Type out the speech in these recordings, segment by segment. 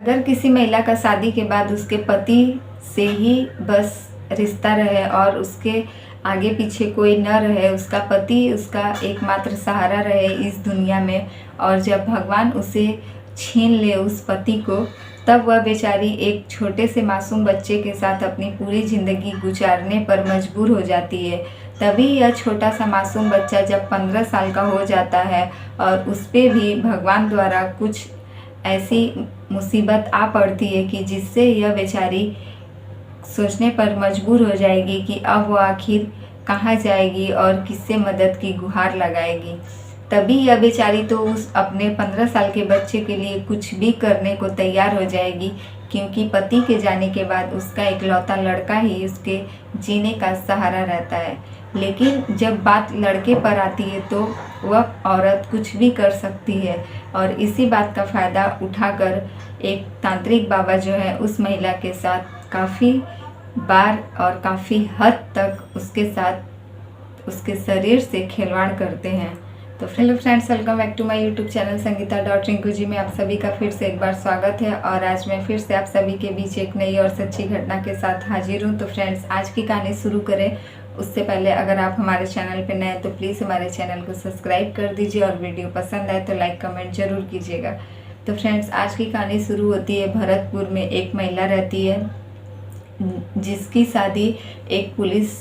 अगर किसी महिला का शादी के बाद उसके पति से ही बस रिश्ता रहे और उसके आगे पीछे कोई न रहे, उसका पति उसका एकमात्र सहारा रहे इस दुनिया में, और जब भगवान उसे छीन ले उस पति को, तब वह बेचारी एक छोटे से मासूम बच्चे के साथ अपनी पूरी ज़िंदगी गुजारने पर मजबूर हो जाती है। तभी यह छोटा सा मासूम बच्चा जब 15 साल का हो जाता है और उस पर भी भगवान द्वारा कुछ ऐसी मुसीबत आ पड़ती है कि जिससे यह बेचारी सोचने पर मजबूर हो जाएगी कि अब वह आखिर कहाँ जाएगी और किससे मदद की गुहार लगाएगी। तभी यह बेचारी तो उस अपने 15 साल के बच्चे के लिए कुछ भी करने को तैयार हो जाएगी, क्योंकि पति के जाने के बाद उसका इकलौता लड़का ही उसके जीने का सहारा रहता है। लेकिन जब बात लड़के पर आती है तो वह औरत कुछ भी कर सकती है, और इसी बात का फ़ायदा उठाकर एक तांत्रिक बाबा जो है उस महिला के साथ काफ़ी बार और काफ़ी हद तक उसके साथ उसके शरीर से खिलवाड़ करते हैं। तो hello friends, welcome back to my YouTube channel संगीता.रिंकू जी में आप सभी का फिर से एक बार स्वागत है। और आज मैं फिर से आप सभी के बीच एक नई और सच्ची घटना के साथ हाजिर हूँ। तो फ्रेंड्स, आज की कहानी शुरू करें उससे पहले अगर आप हमारे चैनल पर नए हैं तो प्लीज़ हमारे चैनल को सब्सक्राइब कर दीजिए, और वीडियो पसंद आए तो लाइक कमेंट ज़रूर कीजिएगा। तो फ्रेंड्स, आज की कहानी शुरू होती है भरतपुर में। एक महिला रहती है जिसकी शादी एक पुलिस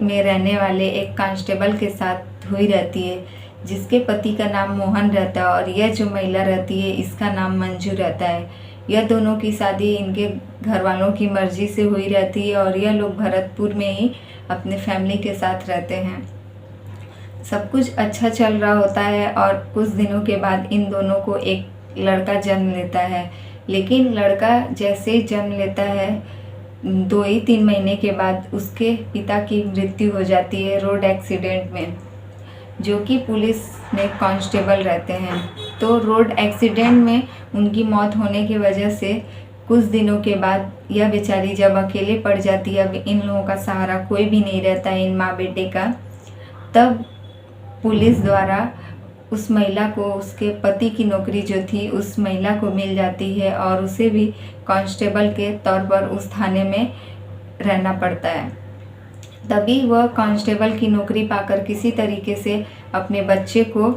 में रहने वाले एक कांस्टेबल के साथ हुई रहती है, जिसके पति का नाम मोहन रहता है और यह जो महिला रहती है इसका नाम मंजू रहता है। यह दोनों की शादी इनके घर वालों की मर्जी से हुई रहती है और यह लोग भरतपुर में ही अपने फैमिली के साथ रहते हैं। सब कुछ अच्छा चल रहा होता है और कुछ दिनों के बाद इन दोनों को एक लड़का जन्म लेता है। लेकिन लड़का जैसे ही जन्म लेता है 2 ही 3 महीने के बाद उसके पिता की मृत्यु हो जाती है रोड एक्सीडेंट में, जो कि पुलिस में कांस्टेबल रहते हैं। तो रोड एक्सीडेंट में उनकी मौत होने की वजह से कुछ दिनों के बाद यह बेचारी जब अकेले पड़ जाती है, अब इन लोगों का सहारा कोई भी नहीं रहता है इन माँ बेटे का, तब पुलिस द्वारा उस महिला को उसके पति की नौकरी जो थी उस महिला को मिल जाती है और उसे भी कांस्टेबल के तौर पर उस थाने में रहना पड़ता है। तभी वह कांस्टेबल की नौकरी पाकर किसी तरीके से अपने बच्चे को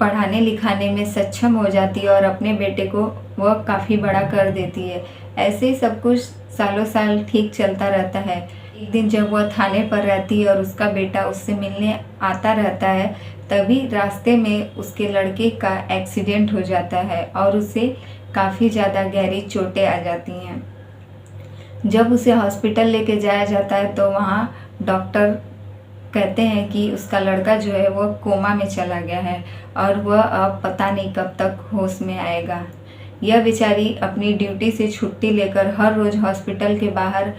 पढ़ाने लिखाने में सक्षम हो जाती है और अपने बेटे को वह काफ़ी बड़ा कर देती है। ऐसे ही सब कुछ सालों साल ठीक चलता रहता है। एक दिन जब वह थाने पर रहती है और उसका बेटा उससे मिलने आता रहता है, तभी रास्ते में उसके लड़के का एक्सीडेंट हो जाता है और उसे काफ़ी ज़्यादा गहरी चोटें आ जाती हैं। जब उसे हॉस्पिटल लेके जाया जाता है तो वहाँ डॉक्टर कहते हैं कि उसका लड़का जो है वो कोमा में चला गया है और वह अब पता नहीं कब तक होश में आएगा। यह बेचारी अपनी ड्यूटी से छुट्टी लेकर हर रोज़ हॉस्पिटल के बाहर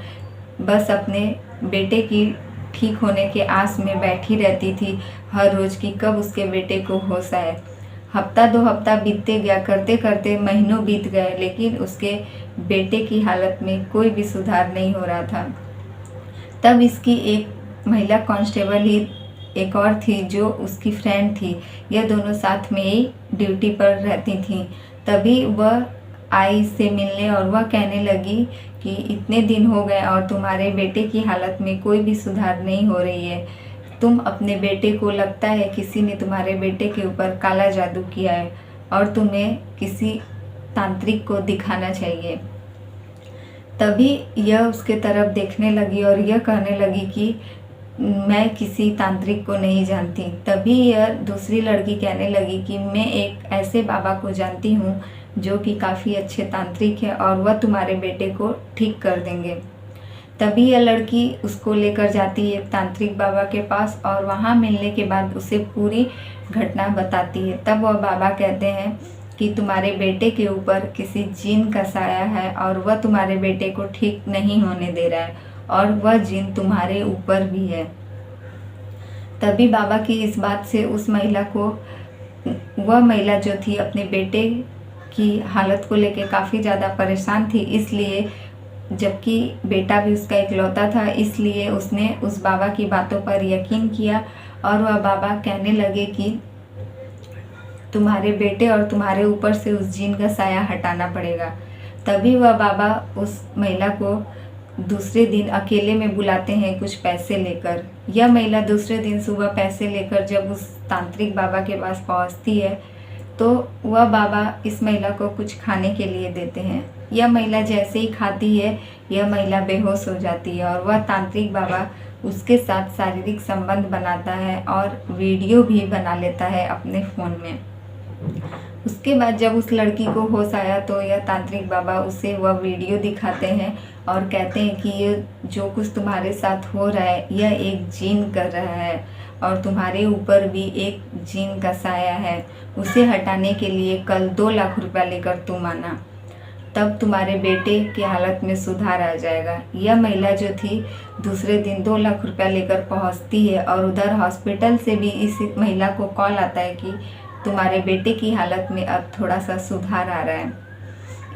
बस अपने बेटे की ठीक होने के आस में बैठी रहती थी हर रोज़ की कब उसके बेटे को होश आए। हफ्ता 2 हफ्ता बीतते गया, करते करते महीनों बीत गए, लेकिन उसके बेटे की हालत में कोई भी सुधार नहीं हो रहा था। तब इसकी एक महिला कांस्टेबल ही एक और थी जो उसकी फ्रेंड थी। यह दोनों साथ में ही ड्यूटी पर रहती थीं। तभी वह आई इससे मिलने और वह कहने लगी कि इतने दिन हो गए और तुम्हारे बेटे की हालत में कोई भी सुधार नहीं हो रही है। तुम अपने बेटे को, लगता है किसी ने तुम्हारे बेटे के ऊपर काला जादू किया है और तुम्हें किसी तांत्रिक को दिखाना चाहिए। तभी यह उसके तरफ देखने लगी और यह कहने लगी कि मैं किसी तांत्रिक को नहीं जानती। तभी यह दूसरी लड़की कहने लगी कि मैं एक ऐसे बाबा को जानती हूँ जो कि काफ़ी अच्छे तांत्रिक है और वह तुम्हारे बेटे को ठीक कर देंगे। तभी यह लड़की उसको लेकर जाती है तांत्रिक बाबा के पास और वहाँ मिलने के बाद उसे पूरी घटना बताती है। तब वह बाबा कहते हैं कि तुम्हारे बेटे के ऊपर किसी जिन का साया है और वह तुम्हारे बेटे को ठीक नहीं होने दे रहा है और वह जिन तुम्हारे ऊपर भी है। तभी बाबा की इस बात से उस महिला को, वह महिला जो थी अपने बेटे की हालत को लेके काफ़ी ज़्यादा परेशान थी, इसलिए जबकि बेटा भी उसका इकलौता था, इसलिए उसने उस बाबा की बातों पर यकीन किया और वह बाबा कहने लगे कि तुम्हारे बेटे और तुम्हारे ऊपर से उस जिन का साया हटाना पड़ेगा। तभी वह बाबा उस महिला को दूसरे दिन अकेले में बुलाते हैं कुछ पैसे लेकर। यह महिला दूसरे दिन सुबह पैसे लेकर जब उस तांत्रिक बाबा के पास पहुंचती है तो वह बाबा इस महिला को कुछ खाने के लिए देते हैं। यह महिला जैसे ही खाती है यह महिला बेहोश हो जाती है और वह तांत्रिक बाबा उसके साथ शारीरिक संबंध बनाता है और वीडियो भी बना लेता है अपने फ़ोन में। उसके बाद जब उस लड़की को होश आया तो यह तांत्रिक बाबा उसे वह वीडियो दिखाते हैं और कहते हैं कि ये जो कुछ तुम्हारे साथ हो रहा है यह एक जिन कर रहा है और तुम्हारे ऊपर भी एक जिन का साया है। उसे हटाने के लिए कल 2 लाख रुपया लेकर तुम आना, तब तुम्हारे बेटे की हालत में सुधार आ जाएगा। यह महिला जो थी दूसरे दिन 2 लाख रुपया लेकर पहुंचती है और उधर हॉस्पिटल से भी इस महिला को कॉल आता है कि तुम्हारे बेटे की हालत में अब थोड़ा सा सुधार आ रहा है।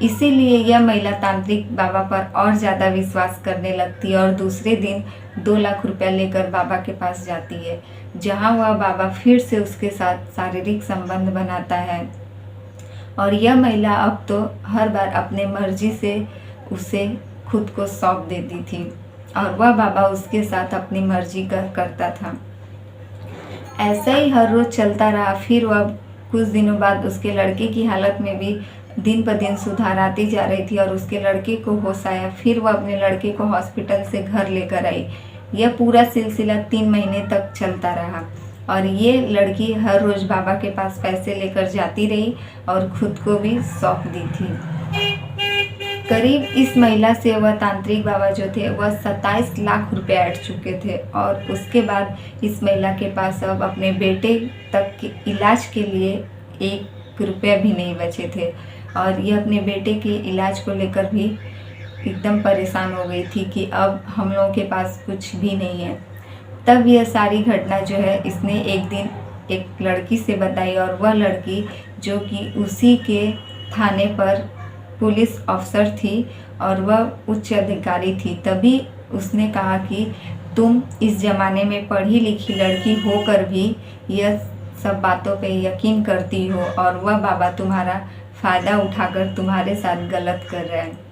इसीलिए यह महिला तांत्रिक बाबा पर और ज़्यादा विश्वास करने लगती है और दूसरे दिन 2 लाख रुपया लेकर बाबा के पास जाती है, जहां वह बाबा फिर से उसके साथ शारीरिक संबंध बनाता है। और यह महिला अब तो हर बार अपने मर्जी से उसे खुद को सौंप देती थी और वह बाबा उसके साथ अपनी मर्जी का करता था। ऐसा ही हर रोज़ चलता रहा। फिर वह कुछ दिनों बाद उसके लड़के की हालत में भी दिन ब दिन सुधार आती जा रही थी और उसके लड़के को होश आया। फिर वह अपने लड़के को हॉस्पिटल से घर लेकर आई। यह पूरा सिलसिला 3 महीने तक चलता रहा और ये लड़की हर रोज़ बाबा के पास पैसे लेकर जाती रही और खुद को भी सौंप दी थी। करीब इस महिला से वह तांत्रिक बाबा जो थे वह 27 लाख रुपए ऐंठ चुके थे और उसके बाद इस महिला के पास अब अपने बेटे तक के इलाज के लिए 1 रुपया भी नहीं बचे थे और यह अपने बेटे के इलाज को लेकर भी एकदम परेशान हो गई थी कि अब हम लोगों के पास कुछ भी नहीं है। तब यह सारी घटना जो है इसने एक दिन एक लड़की से बताई और वह लड़की जो कि उसी के थाने पर पुलिस अफसर थी और वह उच्च अधिकारी थी। तभी उसने कहा कि तुम इस ज़माने में पढ़ी लिखी लड़की होकर भी यह सब बातों पे यकीन करती हो और वह बाबा तुम्हारा फ़ायदा उठाकर तुम्हारे साथ गलत कर रहा है।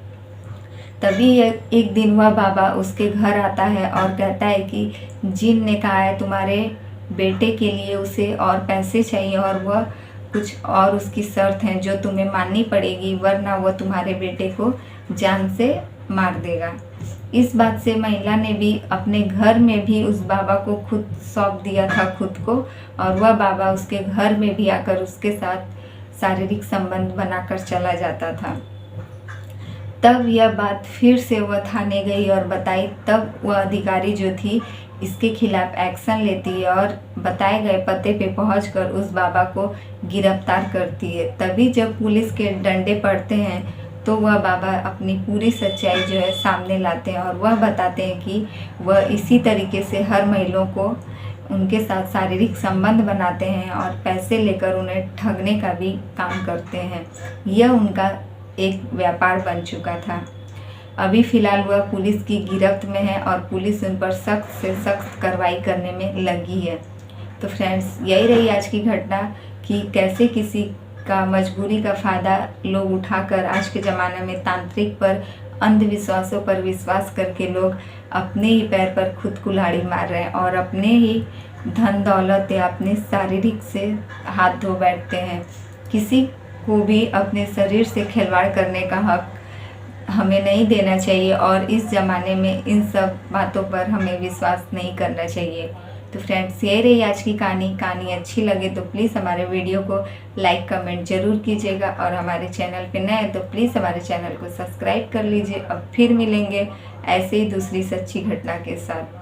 तभी एक दिन वह बाबा उसके घर आता है और कहता है कि जिन ने कहा है तुम्हारे बेटे के लिए उसे और पैसे चाहिए और वह कुछ और उसकी शर्त हैं जो तुम्हें माननी पड़ेगी, वरना वह तुम्हारे बेटे को जान से मार देगा। इस बात से महिला ने भी अपने घर में भी उस बाबा को खुद सौंप दिया था खुद को और वह बाबा उसके घर में भी आकर उसके साथ शारीरिक संबंध बनाकर चला जाता था। तब यह बात फिर से वह थाने गई और बताई। तब वह अधिकारी जो थी इसके खिलाफ एक्शन लेती है और बताए गए पते पे पहुंचकर उस बाबा को गिरफ्तार करती है। तभी जब पुलिस के डंडे पड़ते हैं तो वह बाबा अपनी पूरी सच्चाई जो है सामने लाते हैं और वह बताते हैं कि वह इसी तरीके से हर महिलाओं को उनके साथ शारीरिक संबंध बनाते हैं और पैसे लेकर उन्हें ठगने का भी काम करते हैं। यह उनका एक व्यापार बन चुका था। अभी फ़िलहाल वह पुलिस की गिरफ्त में है और पुलिस उन पर सख्त से सख्त कार्रवाई करने में लगी है। तो फ्रेंड्स, यही रही आज की घटना कि कैसे किसी का मजबूरी का फ़ायदा लोग उठाकर आज के ज़माने में तांत्रिक पर, अंधविश्वासों पर विश्वास करके लोग अपने ही पैर पर खुद कुल्हाड़ी मार रहे हैं और अपने ही धन दौलत या अपने शारीरिक से हाथ धो बैठते हैं। किसी को भी अपने शरीर से खिलवाड़ करने का हक हमें नहीं देना चाहिए और इस ज़माने में इन सब बातों पर हमें विश्वास नहीं करना चाहिए। तो फ्रेंड्स, ये रही आज की कहानी अच्छी लगे तो प्लीज़ हमारे वीडियो को लाइक कमेंट ज़रूर कीजिएगा और हमारे चैनल पे नए तो प्लीज़ हमारे चैनल को सब्सक्राइब कर लीजिए। अब फिर मिलेंगे ऐसे ही दूसरी सच्ची घटना के साथ।